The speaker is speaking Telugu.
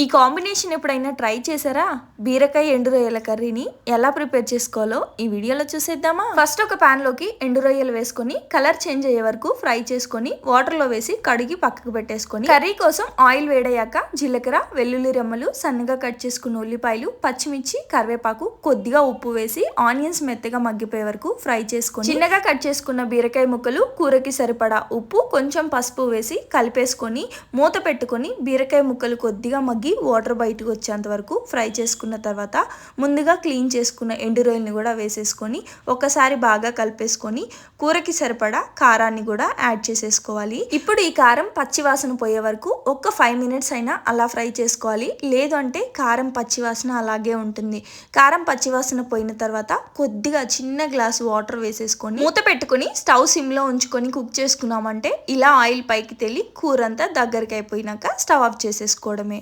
ఈ కాంబినేషన్ ఎప్పుడైనా ట్రై చేశారా? బీరకాయ ఎండు రొయ్యల కర్రీని ఎలా ప్రిపేర్ చేసుకోవాలో ఈ వీడియోలో చూసేద్దామా? ఫస్ట్ ఒక పాన్ లోకి ఎండు రొయ్యలు వేసుకొని కలర్ చేంజ్ అయ్యే వరకు ఫ్రై చేసుకొని వాటర్ లో వేసి కడిగి పక్కకు పెట్టేసుకొని కర్రీ కోసం ఆయిల్ వేడయ్యాక జీలకర్ర, వెల్లుల్లి రెమ్మలు, సన్నగా కట్ చేసుకున్న ఉల్లిపాయలు, పచ్చిమిర్చి, కరివేపాకు, కొద్దిగా ఉప్పు వేసి ఆనియన్స్ మెత్తగా మగ్గిపోయే వరకు ఫ్రై చేసుకొని చిన్నగా కట్ చేసుకున్న బీరకాయ ముక్కలు, కూరకి సరిపడా ఉప్పు, కొంచెం పసుపు వేసి కలిపేసుకొని మూత పెట్టుకొని బీరకాయ ముక్కలు కొద్దిగా వాటర్ బయటకు వచ్చేంత వరకు ఫ్రై చేసుకున్న తర్వాత ముందుగా క్లీన్ చేసుకున్న ఎండు రొయ్యల్ని కూడా వేసేసుకొని ఒకసారి బాగా కలిపేసుకొని కూరకి సరిపడా కారాన్ని కూడా యాడ్ చేసేసుకోవాలి. ఇప్పుడు ఈ కారం పచ్చివాసన పోయే వరకు ఒక 5 మినిట్స్ అయినా అలా ఫ్రై చేసుకోవాలి. లేదు అంటే కారం పచ్చివాసన అలాగే ఉంటుంది. కారం పచ్చివాసన పోయిన తర్వాత కొద్దిగా చిన్న గ్లాస్ వాటర్ వేసేసుకొని మూత పెట్టుకొని స్టవ్ సిమ్లో ఉంచుకొని కుక్ చేసుకున్నామంటే ఇలా ఆయిల్ పైకి తేలి కూర అంతా దగ్గరికి అయిపోయినాక స్టవ్ ఆఫ్ చేసేసుకోవడమే.